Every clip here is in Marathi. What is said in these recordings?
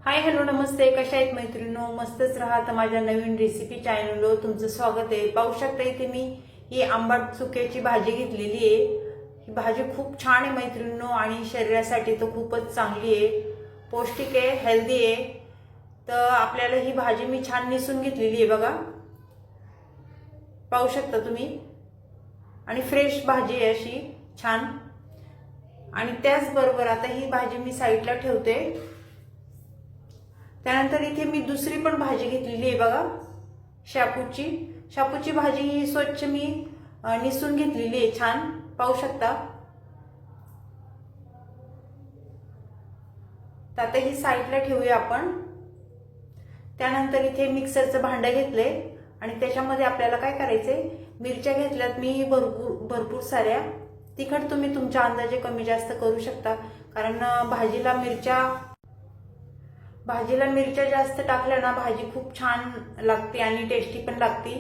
हाय हॅलो नमस्ते, कशा आहेत मैत्रिणींनो? मस्तच राहा. तर माझ्या नवीन रेसिपी चॅनलवर तुमचं स्वागत आहे. पाहू शकता इथे मी ही आंबट चुक्याची भाजी घेतलेली आहे. ही भाजी खूप छान आहे मैत्रिणींनो आणि शरीरासाठी तर खूपच चांगली आहे, पौष्टिक आहे, हेल्दी आहे. तर आपल्याला ही भाजी मी छान निसून घेतलेली आहे बघा, पाहू शकता तुम्ही. आणि फ्रेश भाजी आहे अशी छान. आणि त्याचबरोबर आता ही भाजी मी साईडला ठेवते. त्यानंतर इथे मी दुसरी पण भाजी घेतलेली आहे बघा, शापूची भाजी ही स्वच्छ मी निसून घेतलेली आहे छान, पाहू शकता. तर आता ही साईडला ठेवूया आपण. त्यानंतर इथे मिक्सरचं भांडं घेतलंय आणि त्याच्यामध्ये आपल्याला काय करायचंय, मिरच्या घेतल्यात मी भरपूर साऱ्या. तिखट तुम्ही तुमच्या अंदाजे कमी जास्त करू शकता, कारण भाजीला मिरच्या जास्त टाकल्या ना भाजी खूप छान लागते आणि टेस्टी पण लागते.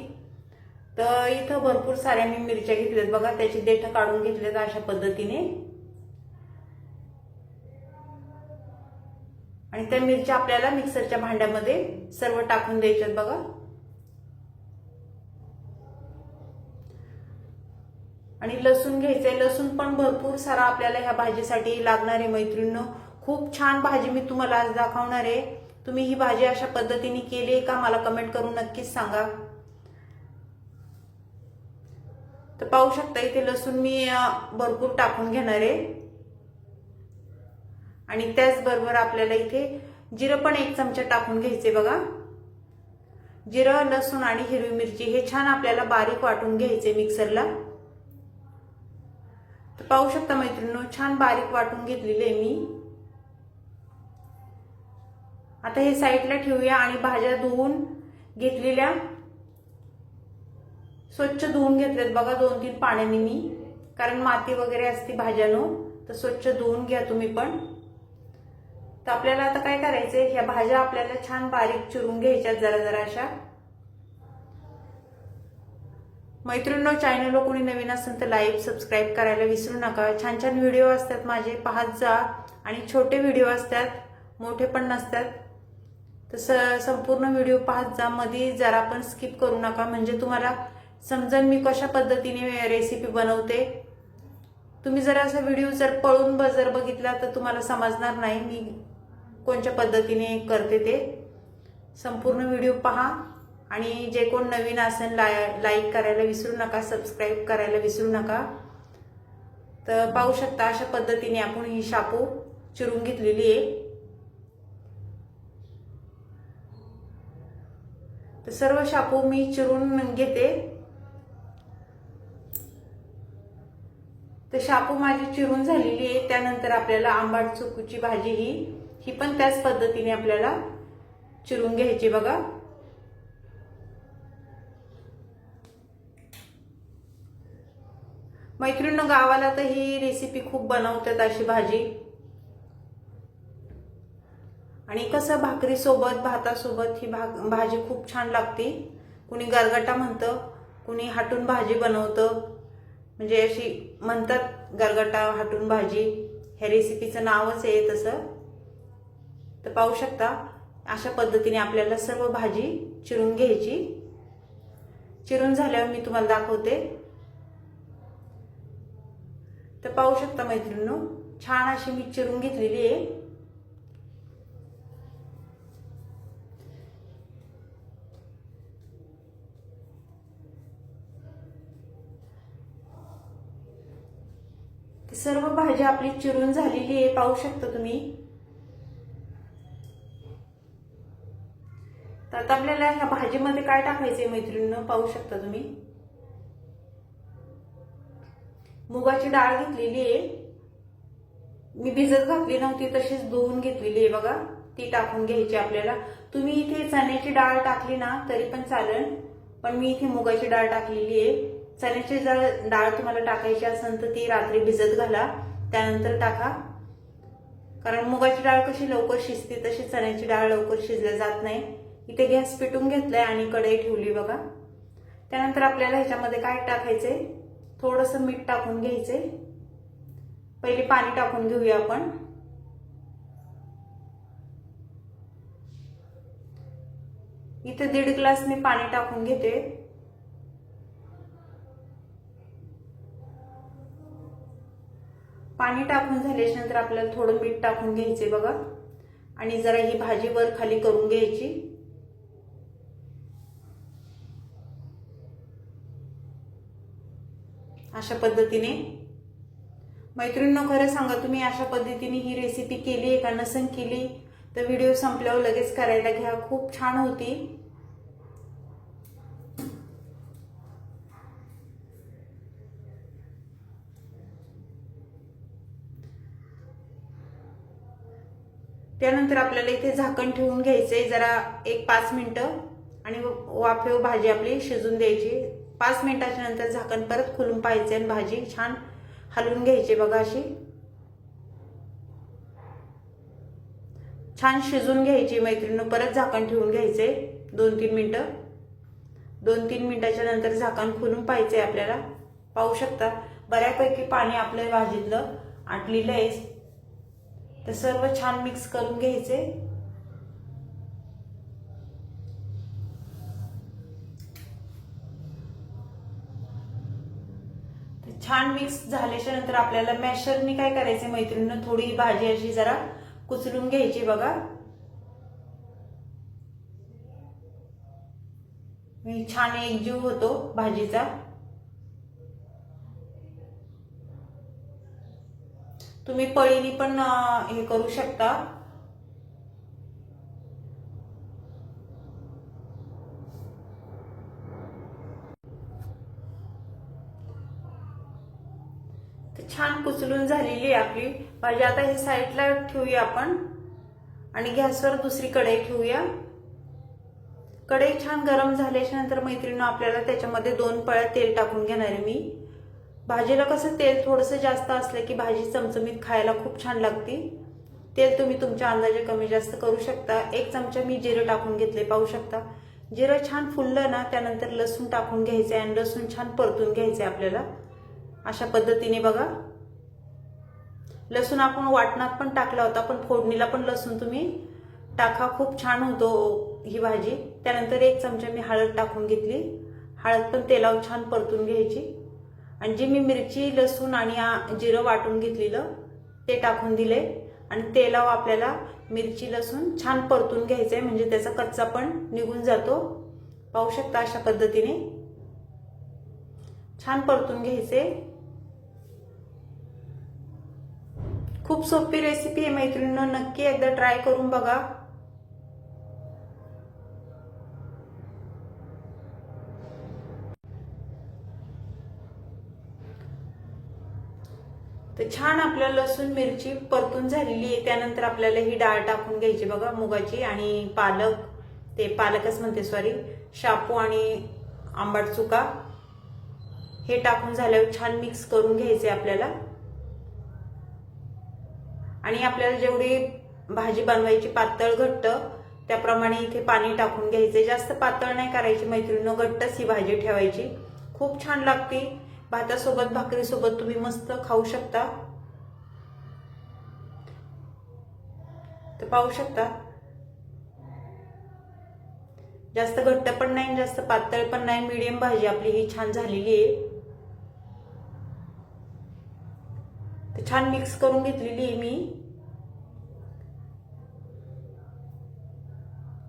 तर इथं भरपूर साऱ्या मी मिरच्या घेतल्यात बघा, त्याची देठं काढून घेतलेत अशा पद्धतीने. आणि त्या मिरच्या आपल्याला मिक्सरच्या भांड्यामध्ये सर्व टाकून द्यायच्यात बघा. आणि लसूण घ्यायचंय, लसूण पण भरपूर सारा आपल्याला ह्या भाजीसाठी लागणार आहे मैत्रिणींनो. खूप छान भाजी मी तुम्हाला आज दाखवणार आहे. तुम्ही ही भाजी अशा पद्धतीने केली आहे का मला कमेंट करून नक्कीच सांगा. तर पाहू शकता इथे लसूण मी भरपूर टाकून घेणार आहे. आणि त्याचबरोबर आपल्याला इथे जिरं पण 1 चमचा टाकून घ्यायचे बघा. जिरं, लसूण आणि हिरवी मिरची हे छान आपल्याला बारीक वाटून घ्यायचे मिक्सरला. तर पाहू शकता मैत्रिणींनो, छान बारीक वाटून घेतलेले आहे मी. आता हे साईडला ठेवूया आणि भाज्या धुवून घेतलेल्या, स्वच्छ धुवून घेतल्यात बघा 2-3 पाण्याने मी, कारण माती वगैरे असते भाज्यानो. तर स्वच्छ धुवून घ्या तुम्ही पण. तर आपल्याला आता काय करायचंय, ह्या भाज्या आपल्याला छान बारीक चिरून घ्यायच्या जरा अशा. मैत्रिणींनो, चॅनलला कोणी नवीन असेल तर लाईक सबस्क्राईब करायला विसरू नका. छान छान व्हिडिओ असतात माझे, पाहत जा. आणि छोटे व्हिडिओ असतात, मोठे पण नसतात. तर संपूर्ण व्हिडिओ पाहत जा, मध्ये जरा पण स्किप करू नका, म्हणजे तुम्हाला समजेल मी कशा पद्धतीने रेसिपी बनवते. तुम्ही जर असा व्हिडिओ जर पळून बघितला तर तुम्हाला समजणार नाही मी कोणत्या पद्धतीने करते ते. संपूर्ण व्हिडिओ पहा. आणि जे कोण नवीन असेल लाईक करायला विसरू नका, सबस्क्राईब करायला विसरू नका. तर पाहू शकता अशा पद्धतीने आपण ही शापू चिरून घेतलेली आहे. तर सर्व शापू मी चिरून घेते. तर शापू माझी चिरून झालेली आहे. त्यानंतर आपल्याला आंबट चुकूची भाजी ही पण त्याच पद्धतीने आपल्याला चिरून घ्यायची बघा. मैत्रिणींनो, गावाला तर ही रेसिपी खूप बनवतात अशी भाजी. आणि कसं भाकरीसोबत, भातासोबत ही भाजी खूप छान लागते. कुणी गरगटा म्हणतं, कुणी हाटून भाजी बनवतं, म्हणजे अशी म्हणतात गरगटा हाटून भाजी. ह्या रेसिपीचं नावच आहे तसं. तर पाहू शकता अशा पद्धतीने आपल्याला सर्व भाजी चिरून घ्यायची. चिरून झाल्यावर मी तुम्हाला दाखवते. तर पाहू शकता मैत्रिणींनो, छान अशी मी चिरून घेतलेली आहे. सर्व भाजी आपली चिरून झालेली आहे, पाहू शकता तुम्ही. तर आता आपल्याला ह्या भाजीमध्ये काय टाकायचंय मैत्रिणींनो, पाहू शकता तुम्ही. मुगाची डाळ घेतलेली आहे मी, भिजत घातली नव्हती, तशीच धुवून घेतलेली आहे बघा. ती टाकून घ्यायची आपल्याला. तुम्ही इथे चण्याची डाळ टाकली ना तरी पण चालेल, पण मी इथे मुगाची डाळ टाकलेली आहे. चण्याची डाळ तुम्हाला टाकायची असेल तर ती रात्री भिजत घाला, त्यानंतर टाका. कारण मुगाची डाळ कशी लवकर शिजते, तशी चण्याची डाळ लवकर शिजल्या जात नाही. इथे गॅस पेटून घेतलाय आणि कढई ठेवली बघा. त्यानंतर आपल्याला ह्याच्यामध्ये काय टाकायचंय, थोडंसं मीठ टाकून घ्यायचंय. पहिले पाणी टाकून घेऊया आपण. इथे 1.5 ग्लास मी पाणी टाकून घेते. पाणी टाकून झाल्याच्या नंतर आपल्याला थोडं मीठ टाकून घ्यायचे बघा आणि जरा ही भाजी वर खाली करून घ्यायची. अशा पद्धतीने. मैत्रिणींनो, खरं सांगा, तुम्ही अशा पद्धतीने ही रेसिपी केली आहे का? नसेल केली तर व्हिडिओ संपल्यावर लगेच करायला घ्या, खूप छान होती. त्यानंतर आपल्याला इथे झाकण ठेवून घ्यायचंय जरा 1-5 मिनिटं आणि वाफेवर भाजी आपली शिजून द्यायची. 5 मिनिटाच्या नंतर झाकण परत खोलून पाहायचे आणि भाजी छान हलवून घ्यायची बघा. अशी छान शिजून घ्यायची मैत्रिणींनो. परत झाकण ठेवून घ्यायचे 2-3 मिनिटं. 2-3 मिनिटाच्या नंतर झाकण खोलून पाहायचंय आपल्याला. पाहू शकता बऱ्यापैकी पाणी आपल्या भाजीतलं आटलेलं आहे. तर सर्व छान मिक्स करून घ्यायचे. छान मिक्स झाल्याच्या नंतर आपल्याला मॅशरने काय करायचे मैत्रिणींनो, थोडी भाजी अशी जरा कुचलून घ्यायची बघा. छान एकजीव होतो भाजीचा. तुम्ही पळीनी पण हे करू शकता. छान कुचलून झालेली आपली भाजी. आता हे साईडला ठेवूया आपण आणि गॅसवर दुसरी कढई ठेवूया. कढई छान गरम झाल्याच्या नंतर मैत्रिणींनो आपल्याला त्याच्यामध्ये 2 पळ्या तेल टाकून घेणार आहे मी. भाजीला कसं तेल थोडंसं जास्त असलं की भाजी चमचमीत खायला खूप छान लागते. तेल तुम्ही तुमच्या अंदाजे कमी जास्त करू शकता. 1 चमचा मी जिरं टाकून घेतले, पाहू शकता. जिरं छान फुललं ना त्यानंतर लसूण टाकून घ्यायचे आणि लसूण छान परतून घ्यायचे आपल्याला अशा पद्धतीने बघा. लसूण आपण वाटणात पण टाकला होता, पण फोडणीला पण लसूण तुम्ही टाका, खूप छान होतो ही भाजी. त्यानंतर 1 चमचा मी हळद टाकून घेतली. हळद पण तेलावर छान परतून घ्यायची आणि जी मी मिरची, लसूण आणि जिरं वाटून घेतलेलं ते टाकून दिले आणि तेलावर आपल्याला मिरची, लसूण छान परतून घ्यायचंय म्हणजे त्याचा कच्चा पण निघून जातो. पाहू शकता अशा पद्धतीने छान परतून घ्यायचे. खूप सोपी रेसिपी आहे मैत्रिणींनो, नक्की एकदा ट्राय करून बघा. तर छान आपल्या लसूण मिरची परतून झालेली आहे. त्यानंतर आपल्याला ही डाळ टाकून घ्यायची बघा, मुगाची आणि पालकच म्हणते सॉरी, शापू आणि आंबट चुका हे टाकून झाल्यावर छान मिक्स करून घ्यायचे आपल्याला. आणि आपल्याला जेवढी भाजी बनवायची पातळ घट्ट त्याप्रमाणे इथे पाणी टाकून घ्यायचे. जास्त पातळ नाही करायची मैत्रिणींनो, घट्टच ही भाजी ठेवायची. खूप छान लागते. भातासोबत, भाकरीसोबत तुम्ही मस्त खाऊ शकता. तर पाहू शकता जास्त घट्ट पण नाही जास्त पातळ पण नाही, मीडियम भाजी आपली ही छान झालेली आहे. तर छान मिक्स करून घेतलेली आहे मी.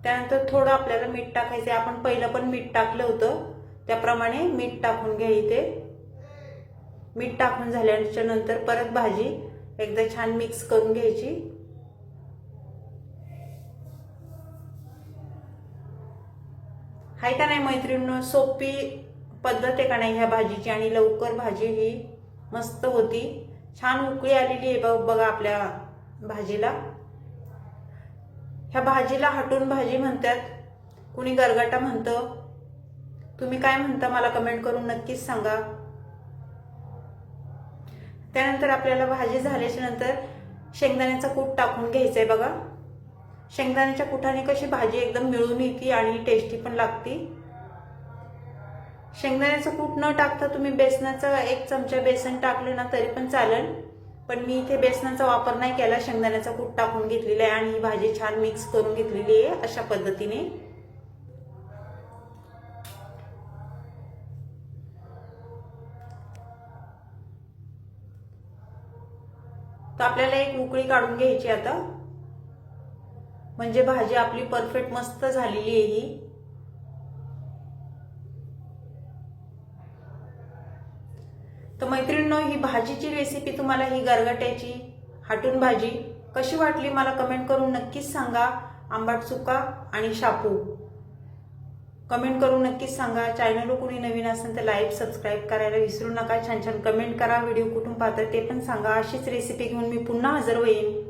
त्यानंतर थोडं आपल्याला मीठ टाकायचं. आपण पहिलं पण मीठ टाकलं होतं त्याप्रमाणे मीठ टाकून घ्या इथे. मीठ टाकून झाल्याच्या नंतर परत भाजी एकदा छान मिक्स करून घ्यायची. हाय का नाही मैत्रिणींनो, सोपी पद्धत आहे का नाही ह्या भाजीची आणि लवकर भाजी ही मस्त होती. छान उकळी आलेली आहे बघा आपल्या भाजीला. ह्या भाजीला हटून भाजी म्हणतात, कुणी गरगाटा म्हणतं. तुम्ही काय म्हणता मला कमेंट करून नक्कीच सांगा. त्यानंतर आपल्याला भाजी झाल्याच्या नंतर शेंगदाण्याचा कूट टाकून घ्यायचंय बघा. शेंगदाण्याच्या कुटाने कशी भाजी एकदम मिळून येते आणि टेस्टी पण लागते. शेंगदाण्याचं कूट न टाकता तुम्ही बेसनाचा 1 चमचा बेसन टाकलं ना तरी पण चालेल, पण मी इथे बेसनाचा वापर नाही केला, शेंगदाण्याचा कूट टाकून घेतलेला आहे आणि ही भाजी छान मिक्स करून घेतलेली आहे अशा पद्धतीने. तर आपल्याला एक उकळी काढून घ्यायची आता, म्हणजे भाजी आपली परफेक्ट मस्त झालेली आहे ही। तर मैत्रिणींनो, ही भाजीची रेसिपी तुम्हाला, ही गरगट्याची हाटून भाजी कशी वाटली मला कमेंट करून नक्कीच सांगा। आंबाट चुका आणि शापू कमेंट करून नक्कीच सांगा। चॅनलवर कोणी नवीन असेल तर लाईक सबस्क्राईब करायला विसरू नका। छान छान कमेंट करा, व्हिडिओ कुठून पाहता ते पण सांगा। अशीच रेसिपी घेऊन मी पुन्हा हजर होईन।